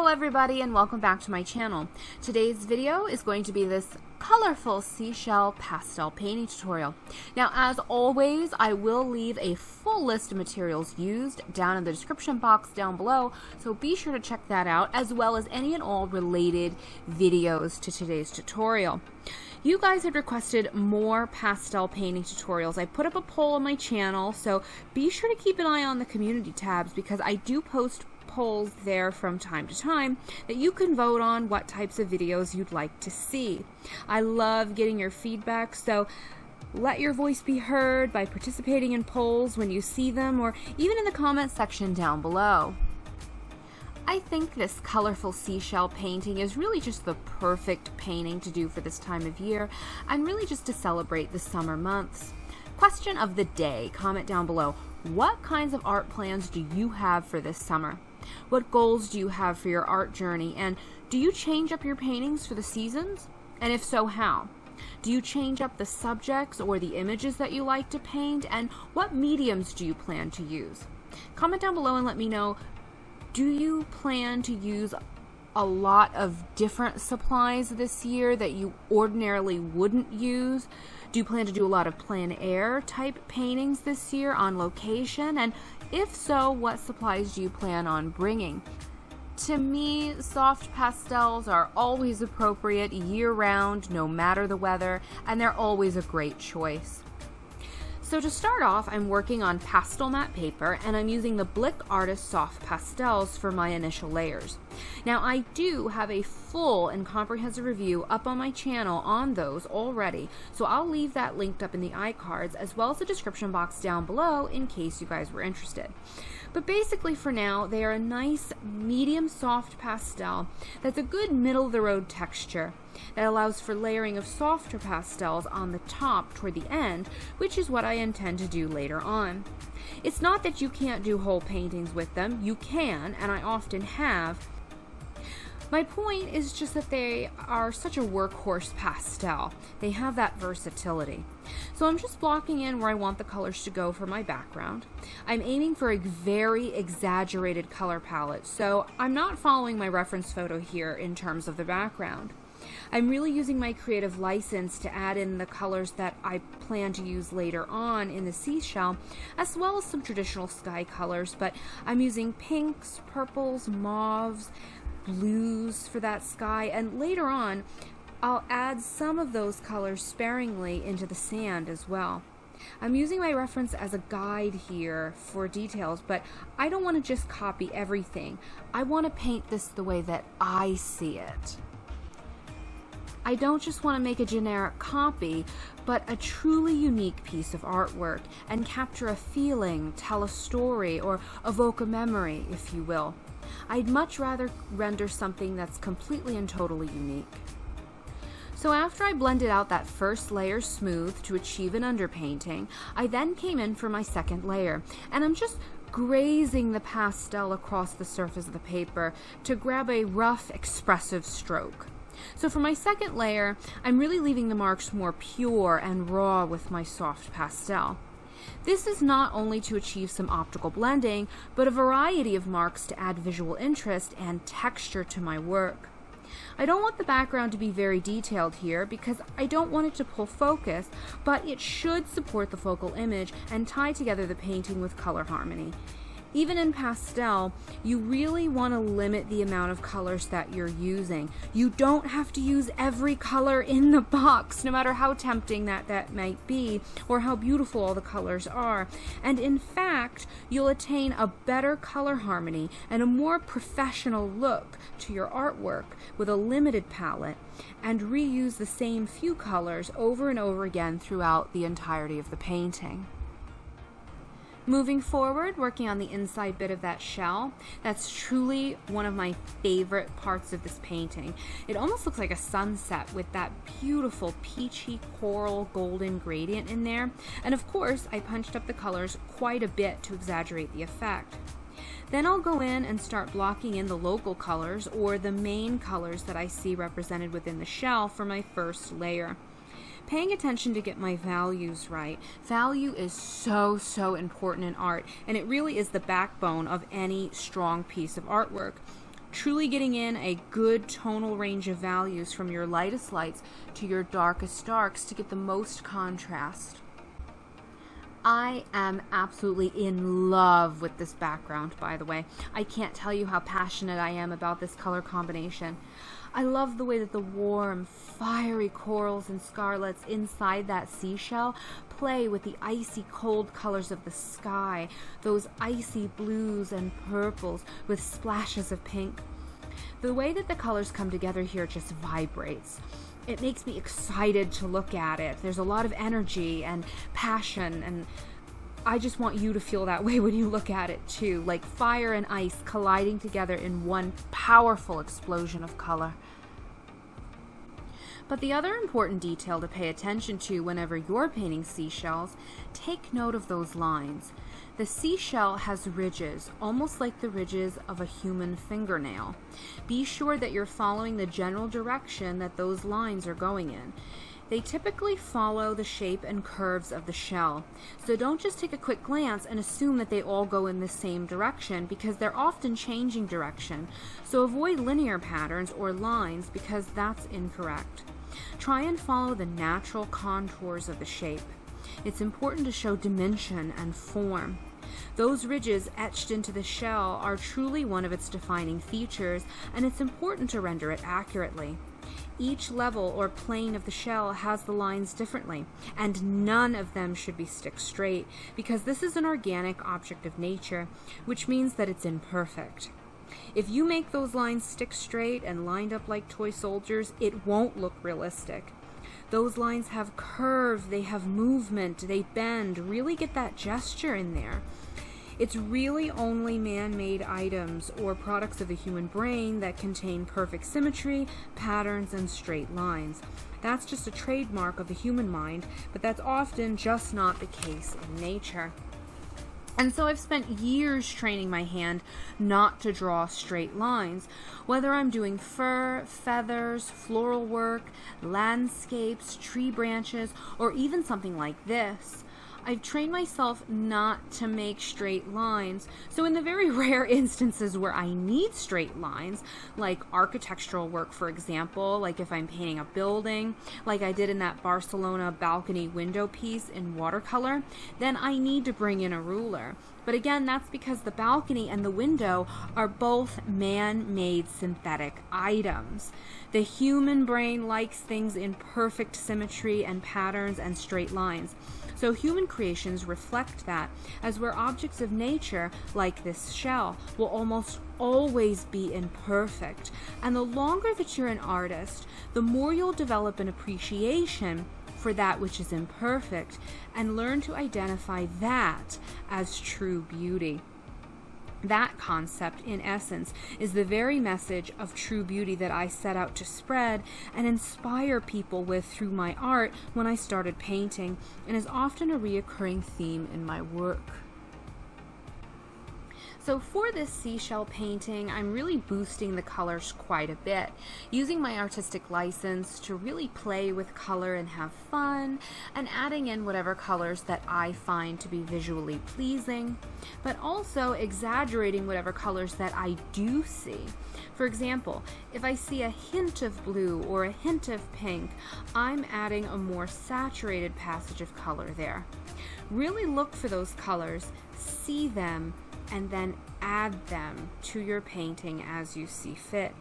Hello everybody and welcome back to my channel. Today's video is going to be this colorful seashell pastel painting tutorial. Now as always, I will leave a full list of materials used down in the description box down below, so be sure to check that out, as well as any and all related videos to today's tutorial. You guys had requested more pastel painting tutorials. I put up a poll on my channel, so be sure to keep an eye on the community tabs because I do post polls there from time to time that you can vote on what types of videos you'd like to see. I love getting your feedback, so let your voice be heard by participating in polls when you see them, or even in the comment section down below. I think this colorful seashell painting is really just the perfect painting to do for this time of year, and really just to celebrate the summer months. Question of the day, comment down below. What kinds of art plans do you have for this summer? What goals do you have for your art journey? And do you change up your paintings for the seasons? And if so, how? Do you change up the subjects or the images that you like to paint? And what mediums do you plan to use? Comment down below and let me know, do you plan to use a lot of different supplies this year that you ordinarily wouldn't use? Do you plan to do a lot of plein air type paintings this year on location? And if so, what supplies do you plan on bringing? To me, soft pastels are always appropriate year-round, no matter the weather, and they're always a great choice. So to start off, I'm working on Pastelmat Paper, and I'm using the Blick Artist Soft Pastels for my initial layers. Now I do have a full and comprehensive review up on my channel on those already, so I'll leave that linked up in the iCards as well as the description box down below in case you guys were interested. But basically for now, they are a nice medium soft pastel that's a good middle of the road texture that allows for layering of softer pastels on the top toward the end, which is what I intend to do later on. It's not that you can't do whole paintings with them. You can, and I often have. My point is just that they are such a workhorse pastel. They have that versatility. So I'm just blocking in where I want the colors to go for my background. I'm aiming for a very exaggerated color palette, so I'm not following my reference photo here in terms of the background. I'm really using my creative license to add in the colors that I plan to use later on in the seashell, as well as some traditional sky colors, but I'm using pinks, purples, mauves, blues for that sky, and later on I'll add some of those colors sparingly into the sand as well. I'm using my reference as a guide here for details, but I don't want to just copy everything. I want to paint this the way that I see it. I don't just want to make a generic copy, but a truly unique piece of artwork and capture a feeling, tell a story, or evoke a memory, if you will. I'd much rather render something that's completely and totally unique. So after I blended out that first layer smooth to achieve an underpainting, I then came in for my second layer, and I'm just grazing the pastel across the surface of the paper to grab a rough, expressive stroke. So for my second layer, I'm really leaving the marks more pure and raw with my soft pastel. This is not only to achieve some optical blending, but a variety of marks to add visual interest and texture to my work. I don't want the background to be very detailed here because I don't want it to pull focus, but it should support the focal image and tie together the painting with color harmony. Even in pastel, you really want to limit the amount of colors that you're using. You don't have to use every color in the box, no matter how tempting that might be, or how beautiful all the colors are. And in fact, you'll attain a better color harmony and a more professional look to your artwork with a limited palette, and reuse the same few colors over and over again throughout the entirety of the painting. Moving forward, working on the inside bit of that shell, that's truly one of my favorite parts of this painting. It almost looks like a sunset with that beautiful peachy coral golden gradient in there. And of course, I punched up the colors quite a bit to exaggerate the effect. Then I'll go in and start blocking in the local colors, or the main colors that I see represented within the shell for my first layer. Paying attention to get my values right. Value is so important in art, and it really is the backbone of any strong piece of artwork. truly getting in a good tonal range of values from your lightest lights to your darkest darks to get the most contrast. I am absolutely in love with this background, by the way. I can't tell you how passionate I am about this color combination. I love the way that the warm, fiery corals and scarlets inside that seashell play with the icy cold colors of the sky, those icy blues and purples with splashes of pink. The way that the colors come together here just vibrates. It makes me excited to look at it. There's a lot of energy and passion, and I just want you to feel that way when you look at it too, like fire and ice colliding together in one powerful explosion of color. But the other important detail to pay attention to whenever you're painting seashells, take note of those lines. The seashell has ridges, almost like the ridges of a human fingernail. Be sure that you're following the general direction that those lines are going in. They typically follow the shape and curves of the shell. So don't just take a quick glance and assume that they all go in the same direction, because they're often changing direction. So avoid linear patterns or lines, because that's incorrect. Try and follow the natural contours of the shape. It's important to show dimension and form. Those ridges etched into the shell are truly one of its defining features, and it's important to render it accurately. Each level or plane of the shell has the lines differently, and none of them should be stick straight, because this is an organic object of nature, which means that it's imperfect. If you make those lines stick straight and lined up like toy soldiers, it won't look realistic. Those lines have curve, they have movement, they bend. Really get that gesture in there. It's really only man-made items or products of the human brain that contain perfect symmetry, patterns, and straight lines. That's just a trademark of the human mind, but that's often just not the case in nature. And so I've spent years training my hand not to draw straight lines, whether I'm doing fur, feathers, floral work, landscapes, tree branches, or even something like this. I've trained myself not to make straight lines, so in the very rare instances where I need straight lines, like architectural work, for example, like if I'm painting a building, like I did in that Barcelona balcony window piece in watercolor, then I need to bring in a ruler. But again, that's because the balcony and the window are both man-made synthetic items. The human brain likes things in perfect symmetry and patterns and straight lines. So human creations reflect that, as where objects of nature, like this shell, will almost always be imperfect. And the longer that you're an artist, the more you'll develop an appreciation for that which is imperfect and learn to identify that as true beauty. That concept, in essence, is the very message of true beauty that I set out to spread and inspire people with through my art when I started painting, and is often a reoccurring theme in my work. So for this seashell painting, I'm really boosting the colors quite a bit, using my artistic license to really play with color and have fun, and adding in whatever colors that I find to be visually pleasing, but also exaggerating whatever colors that I do see. For example, if I see a hint of blue or a hint of pink, I'm adding a more saturated passage of color there. Really look for those colors, see them, and then add them to your painting as you see fit.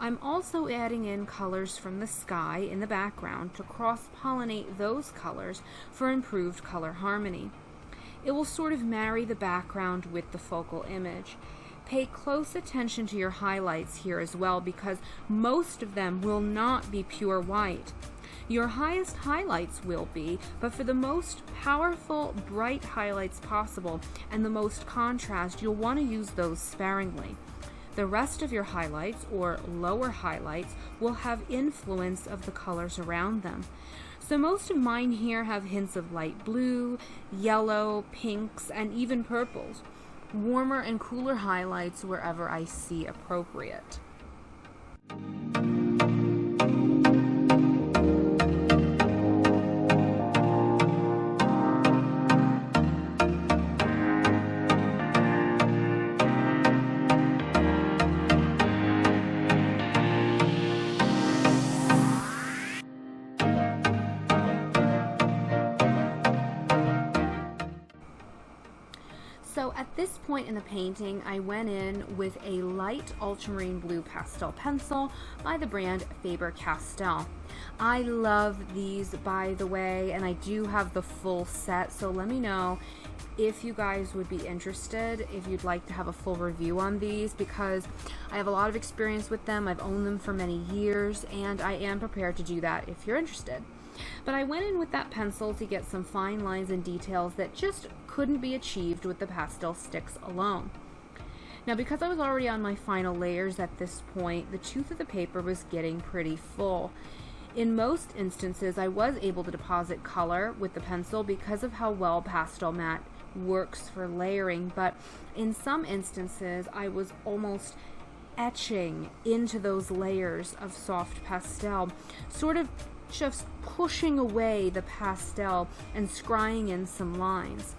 I'm also adding in colors from the sky in the background to cross-pollinate those colors for improved color harmony. It will sort of marry the background with the focal image. Pay close attention to your highlights here as well, because most of them will not be pure white. Your highest highlights will be, but for the most powerful, bright highlights possible and the most contrast, you'll want to use those sparingly. The rest of your highlights, or lower highlights, will have influence of the colors around them. So most of mine here have hints of light blue, yellow, pinks, and even purples. Warmer and cooler highlights wherever I see appropriate. At this point in the painting, I went in with a light ultramarine blue pastel pencil by the brand Faber Castell. I love these, by the way, and I do have the full set, so let me know if you guys would be interested, if you'd like to have a full review on these, because I have a lot of experience with them. I've owned them for many years, and I am prepared to do that if you're interested. But I went in with that pencil to get some fine lines and details that just couldn't be achieved with the pastel sticks alone. Now, because I was already on my final layers at this point, the tooth of the paper was getting pretty full. In most instances, I was able to deposit color with the pencil because of how well Pastelmat works for layering, but in some instances, I was almost etching into those layers of soft pastel, sort of just pushing away the pastel and scrying in some lines.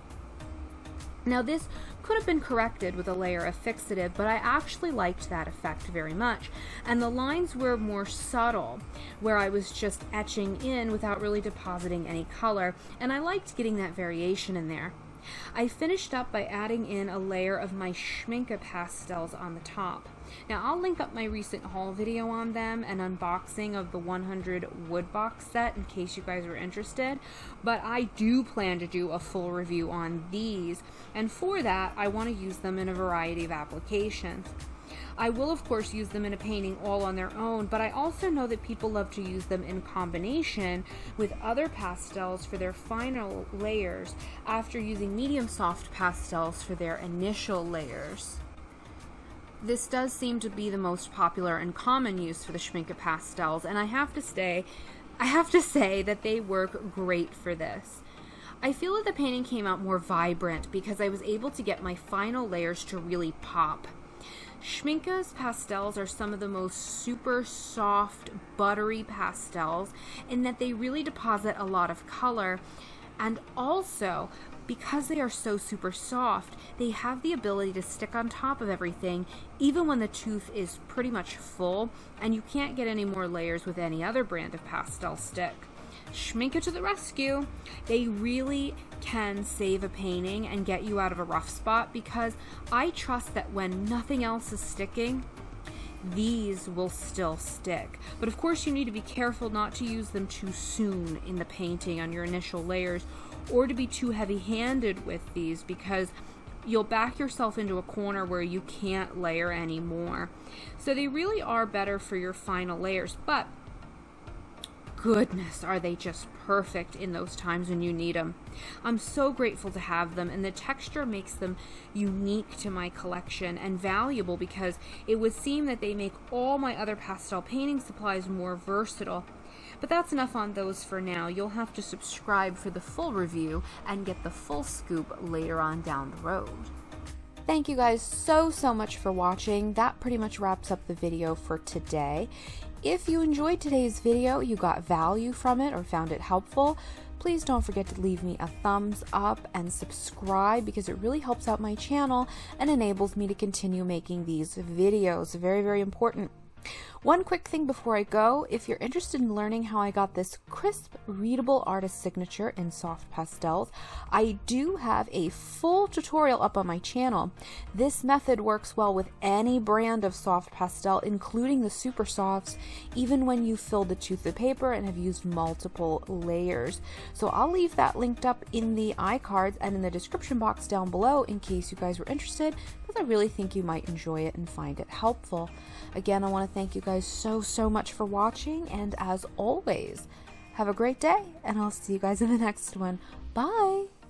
Now, this could have been corrected with a layer of fixative, but I actually liked that effect very much. And the lines were more subtle, where I was just etching in without really depositing any color, and I liked getting that variation in there. I finished up by adding in a layer of my Schmincke pastels on the top. Now, I'll link up my recent haul video on them, an unboxing of the 100 wood box set, in case you guys are interested, but I do plan to do a full review on these, and for that I want to use them in a variety of applications. I will of course use them in a painting all on their own, but I also know that people love to use them in combination with other pastels for their final layers after using medium soft pastels for their initial layers. This does seem to be the most popular and common use for the Schmincke pastels, and I have to say that they work great for this. I feel that the painting came out more vibrant because I was able to get my final layers to really pop. Schmincke's pastels are some of the most super soft, buttery pastels in that they really deposit a lot of color, and also because they are so super soft, they have the ability to stick on top of everything even when the tooth is pretty much full, and you can't get any more layers with any other brand of pastel stick. Schmincke to the rescue. They really can save a painting and get you out of a rough spot, because I trust that when nothing else is sticking, these will still stick. But of course you need to be careful not to use them too soon in the painting on your initial layers, or to be too heavy-handed with these, because you'll back yourself into a corner where you can't layer anymore. So they really are better for your final layers, but goodness, are they just perfect in those times when you need them. I'm so grateful to have them, and the texture makes them unique to my collection and valuable, because it would seem that they make all my other pastel painting supplies more versatile. But that's enough on those for now. You'll have to subscribe for the full review and get the full scoop later on down the road. Thank you guys so much for watching. That pretty much wraps up the video for today. If you enjoyed today's video, you got value from it or found it helpful, please don't forget to leave me a thumbs up and subscribe, because it really helps out my channel and enables me to continue making these videos. Very, very important. One quick thing before I go: if you're interested in learning how I got this crisp, readable artist signature in soft pastels, I do have a full tutorial up on my channel. This method works well with any brand of soft pastel, including the super softs, even when you fill the tooth of paper and have used multiple layers. So I'll leave that linked up in the iCards and in the description box down below in case you guys were interested, because I really think you might enjoy it and find it helpful. Again, I want to thank you guys so much for watching, and as always, have a great day, and I'll see you guys in the next one. Bye!